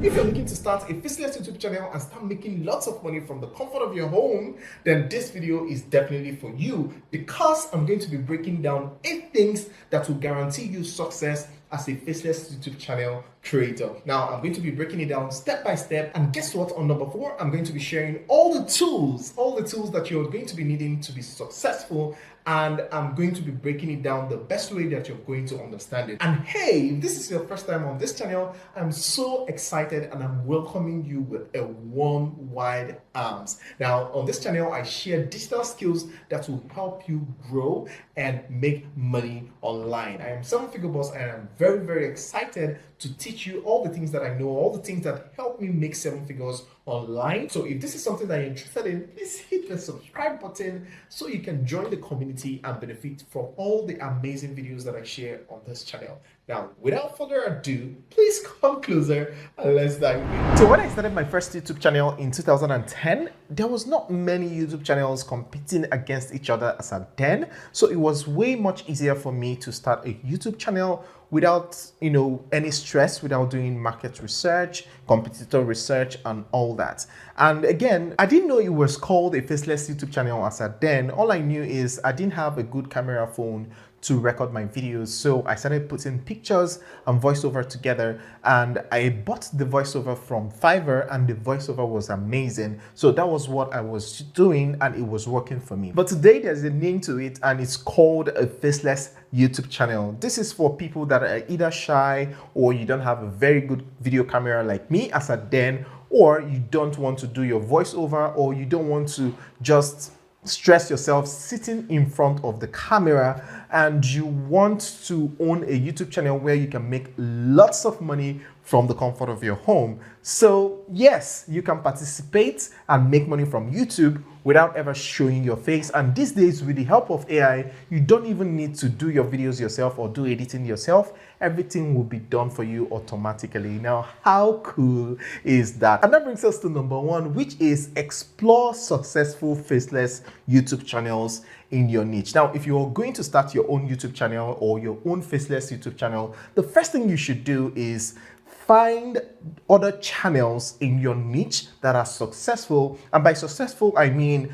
If you're looking to start a Faceless YouTube channel and start making lots of money from the comfort of your home, then this video is definitely for you, because I'm going to be breaking down 8 things that will guarantee you success as a Faceless YouTube channel creator. Now, I'm going to be breaking it down step by step, and guess what? On number 4, I'm going to be sharing all the tools that you're going to be needing to be successful, and I'm going to be breaking it down the best way that you're going to understand it. And hey, if this is your first time on this channel, I'm so excited and I'm welcoming you with a warm, wide arms. Now, on this channel, I share digital skills that will help you grow and make money online. I am 7-figure boss, and I'm very, very excited to teach you all the things that I know, all the things that help me make 7 figures online. So if this is something that you're interested in, please hit the subscribe button so you can join the community and benefit from all the amazing videos that I share on this channel. Now, without further ado, please come closer and let's dive in. So when I started my first YouTube channel in 2010, there was not many YouTube channels competing against each other as at then. So it was way much easier for me to start a YouTube channel without, any stress, without doing market research, competitor research, and all that. And again, I didn't know it was called a Faceless YouTube channel as at then. All I knew is I didn't have a good camera phone to record my videos, so I started putting pictures and voiceover together, and I bought the voiceover from Fiverr, and the voiceover was amazing. So that was what I was doing, and it was working for me. But today there's a name to it, and it's called a Faceless YouTube channel. This is for people that are either shy, or you don't have a very good video camera like me as at then, or you don't want to do your voiceover, or you don't want to just stress yourself sitting in front of the camera, and you want to own a YouTube channel where you can make lots of money from the comfort of your home. So yes, you can participate and make money from YouTube without ever showing your face. And these days, with the help of AI, you don't even need to do your videos yourself or do editing yourself. Everything will be done for you automatically. Now, how cool is that? And that brings us to number 1, which is explore successful faceless YouTube channels in your niche. Now, if you're going to start your own YouTube channel or your own faceless YouTube channel, the first thing you should do is find other channels in your niche that are successful. And by successful, I mean,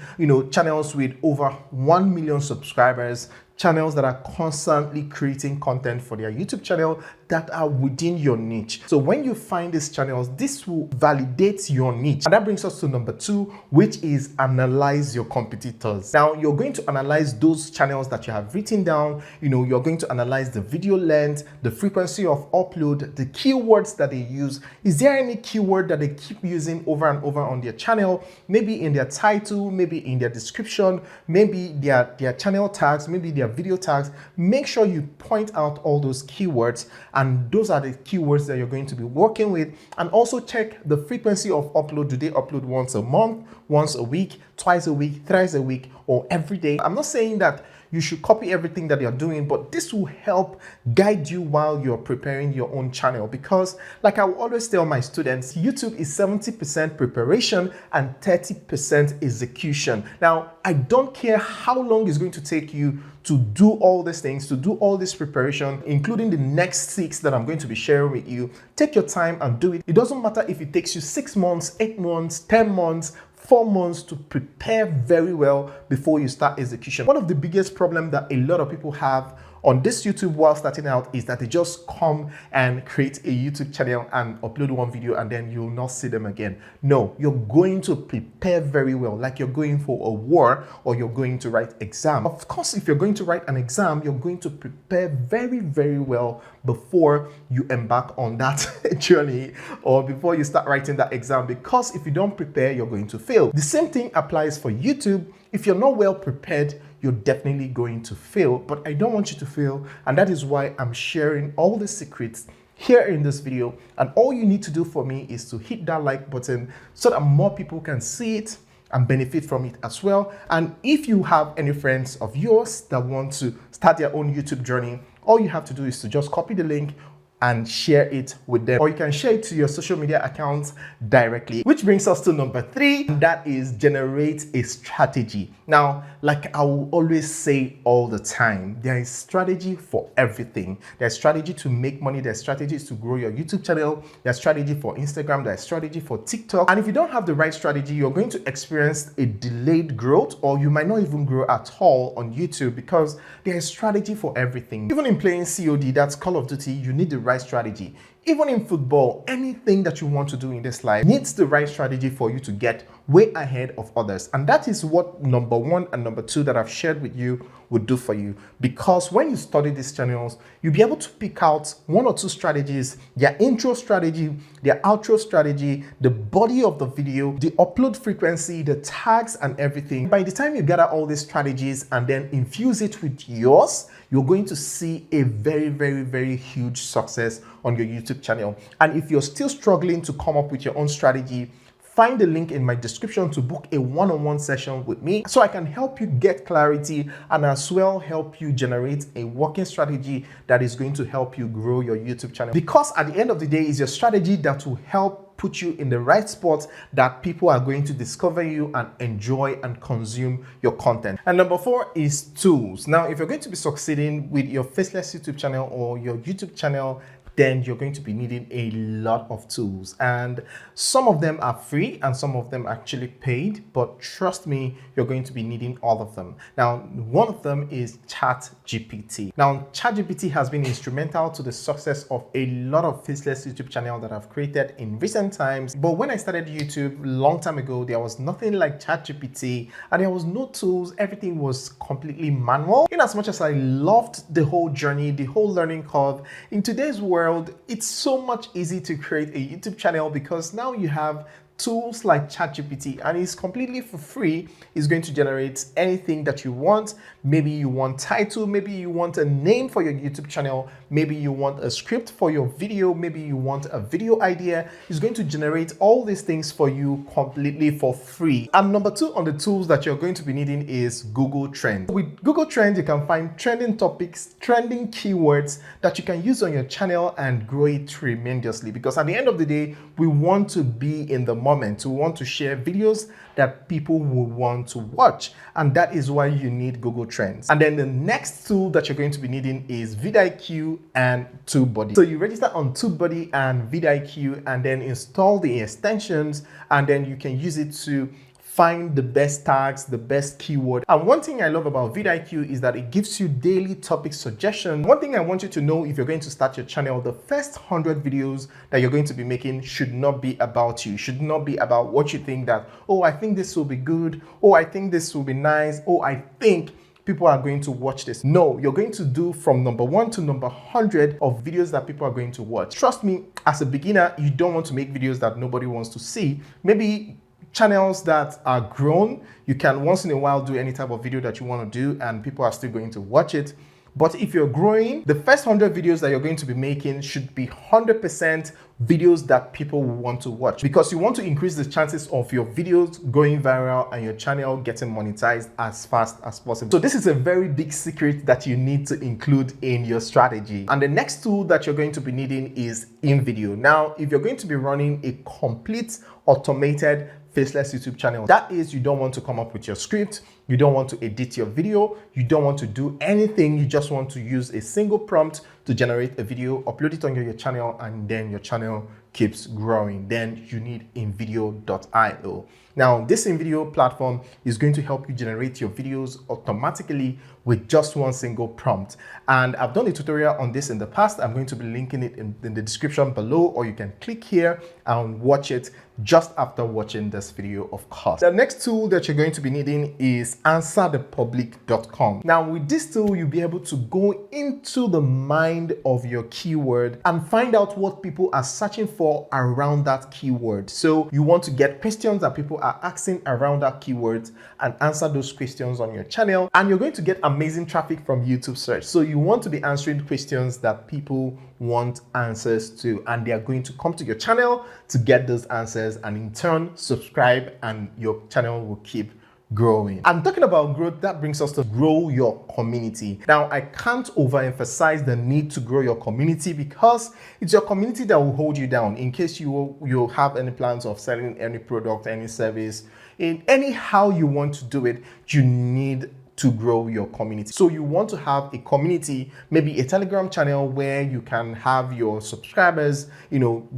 channels with over 1 million subscribers, channels that are constantly creating content for their YouTube channel that are within your niche. So when you find these channels, this will validate your niche. And that brings us to number 2, which is analyze your competitors. Now, you're going to analyze those channels that you have written down. You're going to analyze the video length, the frequency of upload, the keywords that they use. Is there any keyword that they keep using over and over on their channel? Maybe in their title, maybe in their description, maybe their channel tags, maybe their video tags. Make sure you point out all those keywords, and those are the keywords that you're going to be working with. And also check the frequency of upload. Do they upload once a month, once a week, twice a week, thrice a week, or every day? I'm not saying that you should copy everything that you're doing, but this will help guide you while you're preparing your own channel. Because like I will always tell my students, YouTube is 70% preparation and 30% execution. Now, I don't care how long it's going to take you to do all these things, to do all this preparation, including the next 6 that I'm going to be sharing with you. Take your time and do it. It doesn't matter if it takes you 6 months, 8 months, 10 months, 4 months to prepare very well before you start execution. One of the biggest problems that a lot of people have on this YouTube while starting out is that they just come and create a YouTube channel and upload one video, and then you'll not see them again. No, you're going to prepare very well, like you're going for a war or you're going to write exam. Of course, if you're going to write an exam, you're going to prepare very, very well before you embark on that journey or before you start writing that exam, because if you don't prepare, you're going to fail. The same thing applies for YouTube. If you're not well prepared, you're definitely going to fail. But I don't want you to fail, and that is why I'm sharing all the secrets here in this video. And all you need to do for me is to hit that like button so that more people can see it and benefit from it as well. And if you have any friends of yours that want to start their own YouTube journey, all you have to do is to just copy the link, and share it with them, or you can share it to your social media accounts directly. Which brings us to number 3, and that is generate a strategy. Now, like I will always say all the time, there is strategy for everything. There's strategy to make money, there's strategies to grow your YouTube channel, there's strategy for Instagram, there's strategy for TikTok. And if you don't have the right strategy, you're going to experience a delayed growth, or you might not even grow at all on YouTube, because there is strategy for everything. Even in playing COD, that's Call of Duty, you need the right strategy. Even in football, anything that you want to do in this life needs the right strategy for you to get way ahead of others. And that is what number 1 and number 2 that I've shared with you would do for you. Because when you study these channels, you'll be able to pick out 1 or 2 strategies, their intro strategy, their outro strategy, the body of the video, the upload frequency, the tags and everything. By the time you gather all these strategies and then infuse it with yours, you're going to see a very, very, very huge success on your YouTube channel. And if you're still struggling to come up with your own strategy, find the link in my description to book a one-on-one session with me so I can help you get clarity and as well help you generate a working strategy that is going to help you grow your YouTube channel. Because at the end of the day, it's your strategy that will help put you in the right spot that people are going to discover you and enjoy and consume your content. And number 4 is tools. Now, if you're going to be succeeding with your Faceless YouTube channel or your YouTube channel, then you're going to be needing a lot of tools, and some of them are free and some of them actually paid, but trust me, you're going to be needing all of them. Now, one of them is ChatGPT. Now, ChatGPT has been instrumental to the success of a lot of Faceless YouTube channel that I've created in recent times. But when I started YouTube a long time ago, there was nothing like ChatGPT and there was no tools. Everything was completely manual. In as much as I loved the whole journey, the whole learning curve, in today's world, it's so much easy to create a YouTube channel because now you have tools like ChatGPT and it's completely for free. It's going to generate anything that you want. Maybe you want title, maybe you want a name for your YouTube channel, maybe you want a script for your video, maybe you want a video idea. It's going to generate all these things for you completely for free. And number 2 on the tools that you're going to be needing is Google Trends. With Google Trends, you can find trending topics, trending keywords that you can use on your channel and grow it tremendously, because at the end of the day, we want to be in the moment. We want to share videos that people will want to watch, and that is why you need Google Trends. And then the next tool that you're going to be needing is vidIQ and TubeBuddy. So you register on TubeBuddy and vidIQ and then install the extensions, and then you can use it to find the best tags, the best keyword. And one thing I love about vidIQ is that it gives you daily topic suggestions. One thing I want you to know, if you're going to start your channel, the first 100 videos that you're going to be making should not be about you. Should not be about what you think that, oh, I think this will be good. Oh, I think this will be nice. Oh, I think people are going to watch this. No, you're going to do from number 1 to number 100 of videos that people are going to watch. Trust me, as a beginner, you don't want to make videos that nobody wants to see. Maybe channels that are grown, you can once in a while do any type of video that you want to do and people are still going to watch it. But if you're growing, the first 100 videos that you're going to be making should be 100% videos that people will want to watch, because you want to increase the chances of your videos going viral and your channel getting monetized as fast as possible. So this is a very big secret that you need to include in your strategy. And the next tool that you're going to be needing is InVideo. Now, if you're going to be running a complete automated Faceless YouTube channel, that is, you don't want to come up with your script, you don't want to edit your video, you don't want to do anything, you just want to use a single prompt to generate a video, upload it on your channel, and then your channel keeps growing. Then you need InVideo.io. Now, this InVideo platform is going to help you generate your videos automatically with just one single prompt. And I've done a tutorial on this in the past. I'm going to be linking it in the description below, or you can click here and watch it just after watching this video, of course. The next tool that you're going to be needing is answerthepublic.com. Now, with this tool, you'll be able to go into the mind of your keyword and find out what people are searching for around that keyword. So you want to get questions that people are asking around that keyword and answer those questions on your channel, and you're going to get amazing traffic from YouTube search. So you want to be answering questions that people want answers to, and they are going to come to your channel to get those answers and in turn subscribe, and your channel will keep growing. And talking about growth, that brings us to grow your community. Now, I can't overemphasize the need to grow your community because it's your community that will hold you down in case you have any plans of selling any product, any service, in any how you want to do it. You need to grow your community. So you want to have a community, maybe a Telegram channel where you can have your subscribers,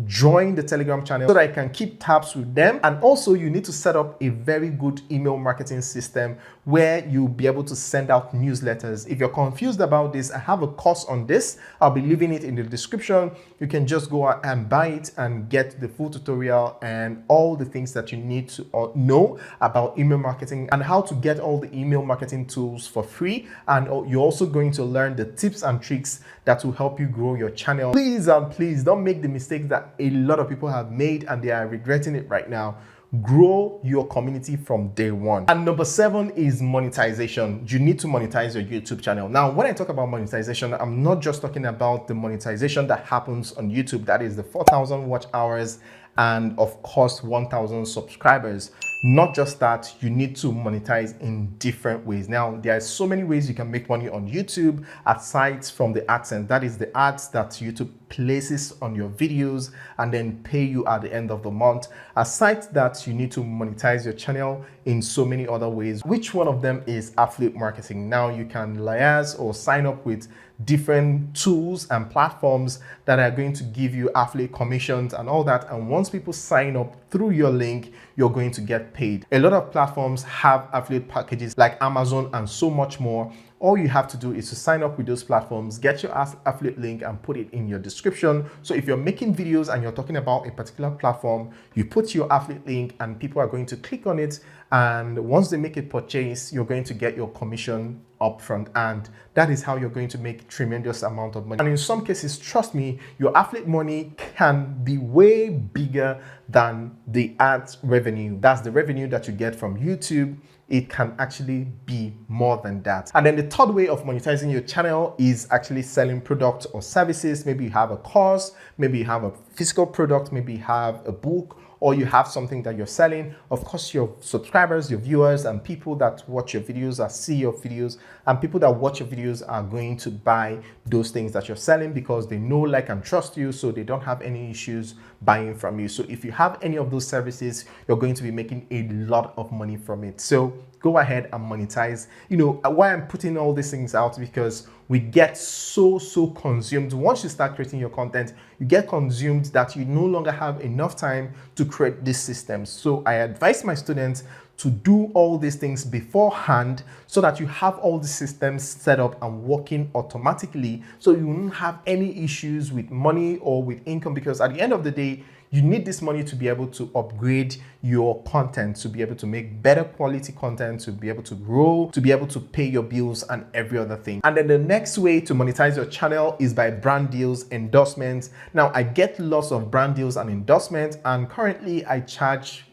join the Telegram channel so that I can keep tabs with them. And also you need to set up a very good email marketing system where you'll be able to send out newsletters. If you're confused about this, I have a course on this. I'll be leaving it in the description. You can just go out and buy it and get the full tutorial and all the things that you need to know about email marketing and how to get all the email marketing tools for free. And you're also going to learn the tips and tricks that will help you grow your channel. Please don't make the mistakes that a lot of people have made and they are regretting it right now. Grow your community from day one. And number 7 is monetization. You need to monetize your YouTube channel. Now, when I talk about monetization, I'm not just talking about the monetization that happens on YouTube, that is the 4,000 watch hours and of course 1,000 subscribers. Not just that, you need to monetize in different ways. Now, there are so many ways you can make money on YouTube aside from the AdSense. That is the ads that YouTube places on your videos and then pay you at the end of the month. Aside that, you need to monetize your channel in so many other ways. Which one of them is affiliate marketing? Now, you can liaise or sign up with different tools and platforms that are going to give you affiliate commissions and all that. And once people sign up through your link, you're going to get paid. A lot of platforms have affiliate packages like Amazon and so much more. All you have to do is to sign up with those platforms, get your affiliate link and put it in your description. So if you're making videos and you're talking about a particular platform, you put your affiliate link and people are going to click on it. And once they make a purchase, you're going to get your commission upfront. And that is how you're going to make tremendous amount of money. And in some cases, trust me, your affiliate money can be way bigger than the ads revenue. That's the revenue that you get from YouTube. It can actually be more than that. And then the third way of monetizing your channel is actually selling products or services. Maybe you have a course, maybe you have a physical product, maybe you have a book, or you have something that you're selling. Of course, your subscribers, your viewers, and people that watch your videos or see your videos, and people that watch your videos are going to buy those things that you're selling because they know, like, and trust you, so they don't have any issues buying from you. So if you have any of those services, you're going to be making a lot of money from it. So go ahead and monetize. Why I'm putting all these things out, because we get so consumed. Once you start creating your content, you get consumed that you no longer have enough time to create these systems. So I advise my students to do all these things beforehand so that you have all the systems set up and working automatically, so you won't have any issues with money or with income, because at the end of the day, you need this money to be able to upgrade your content, to be able to make better quality content, to be able to grow, to be able to pay your bills and every other thing. And then the next way to monetize your channel is by brand deals, endorsements. Now, I get lots of brand deals and endorsements, and currently I charge,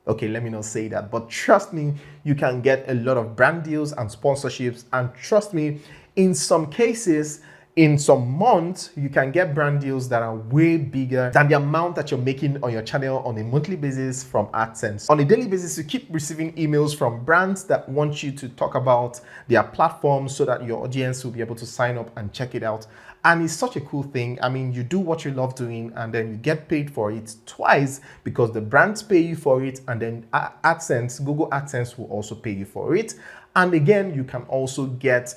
okay, let me not say that, but trust me, you can get a lot of brand deals and sponsorships. And trust me, in some cases, in some months, you can get brand deals that are way bigger than the amount that you're making on your channel on a monthly basis from AdSense. On a daily basis, you keep receiving emails from brands that want you to talk about their platform so that your audience will be able to sign up and check it out. And it's such a cool thing. I mean, you do what you love doing and then you get paid for it twice, because the brands pay you for it, and then AdSense, Google AdSense will also pay you for it. And again, you can also get,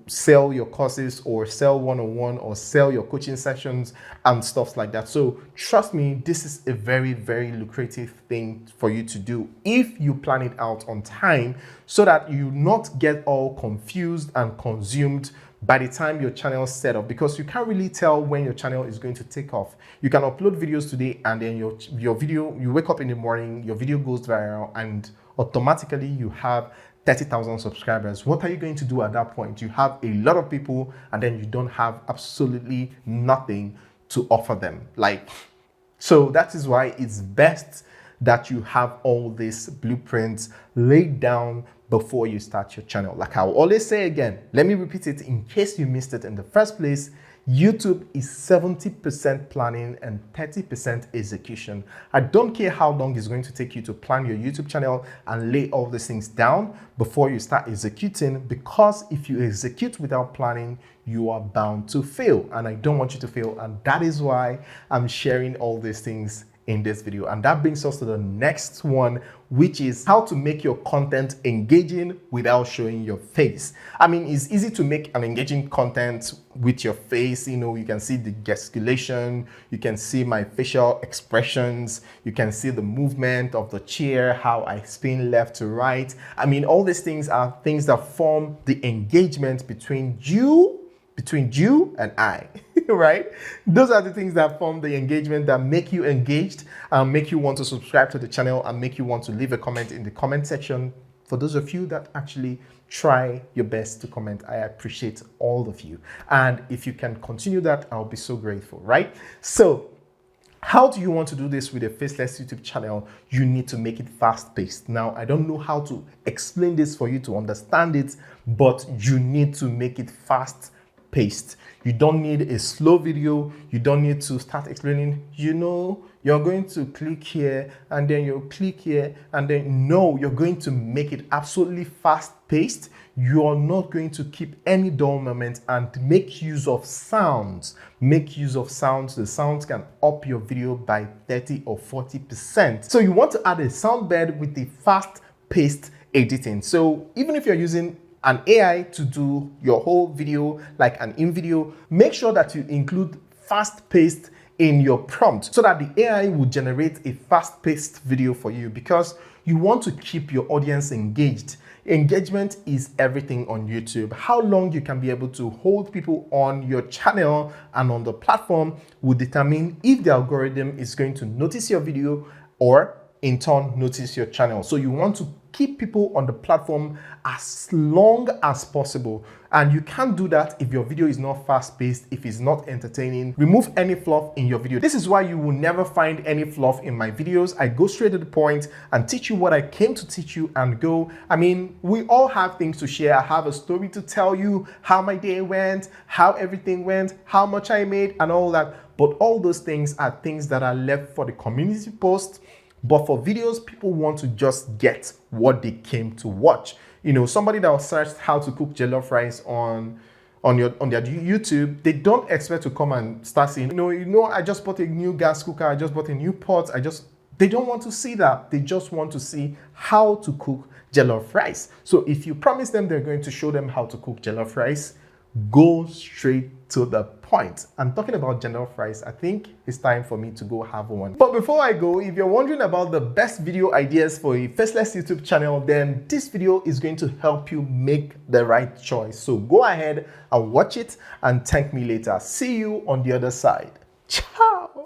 sell your courses or sell one-on-one or sell your coaching sessions and stuff like that. So trust me, this is a very lucrative thing for you to do if you plan it out on time, so that you not get all confused and consumed by the time your channel is set up, because you can't really tell when your channel is going to take off. You can upload videos today and then your video, you wake up in the morning, your video goes viral and automatically you have 30,000 subscribers. What are you going to do at that point? You have a lot of people and then you don't have absolutely nothing to offer them. So that is why it's best that you have all these blueprints laid down before you start your channel. Like I will always say again, let me repeat it in case you missed it in the first place. YouTube is 70% planning and 30% execution. I don't care how long it's going to take you to plan your YouTube channel and lay all these things down before you start executing, because if you execute without planning, you are bound to fail, and I don't want you to fail, and that is why I'm sharing all these things in this video. And that brings us to the next one, which is how to make your content engaging without showing your face. I mean, it's easy to make an engaging content with your face. You know, you can see the gesticulation, you can see my facial expressions, you can see the movement of the chair, how I spin left to right. I mean, all these things are things that form the engagement between you and I, right? Those are the things that form the engagement, that make you engaged, make you want to subscribe to the channel, and make you want to leave a comment in the comment section. For those of you that actually try your best to comment, I appreciate all of you. And if you can continue that, I'll be so grateful, right? So how do you want to do this with a Faceless YouTube channel? You need to make it fast-paced. Now, I don't know how to explain this for you to understand it, but you need to make it fast-paced. You don't need a slow video. You don't need to start explaining, you know, you're going to click here and then you'll click here and then no, you're going to make it absolutely fast-paced. You are not going to keep any dull moment, and make use of sounds. Make use of sounds. The sounds can up your video by 30 or 40%. So you want to add a sound bed with the fast-paced editing. So even if you're using an AI to do your whole video, like an in video, make sure that you include fast-paced in your prompt so that the AI will generate a fast-paced video for you, because you want to keep your audience engaged. Engagement is everything on YouTube. How long you can be able to hold people on your channel and on the platform will determine if the algorithm is going to notice your video or in turn notice your channel. So you want to keep people on the platform as long as possible, and you can't do that if your video is not fast-paced, if it's not entertaining. Remove any fluff in your video. This is why you will never find any fluff in my videos. I go straight to the point and teach you what I came to teach you and go. I mean, we all have things to share. I have a story to tell you, how my day went, how everything went, how much I made and all that. But all those things are things that are left for the community post. But for videos, people want to just get what they came to watch. You know, somebody that searched how to cook jollof rice on their YouTube, they don't expect to come and start saying, you know, I just bought a new gas cooker, I just bought a new pot, they don't want to see that. They just want to see how to cook jollof rice. So if you promise them they're going to show them how to cook jollof rice, go straight to the point. And talking about jollof rice, I think it's time for me to go have one. But before I go, if you're wondering about the best video ideas for a Faceless YouTube channel, then this video is going to help you make the right choice. So go ahead and watch it and thank me later. See you on the other side. Ciao.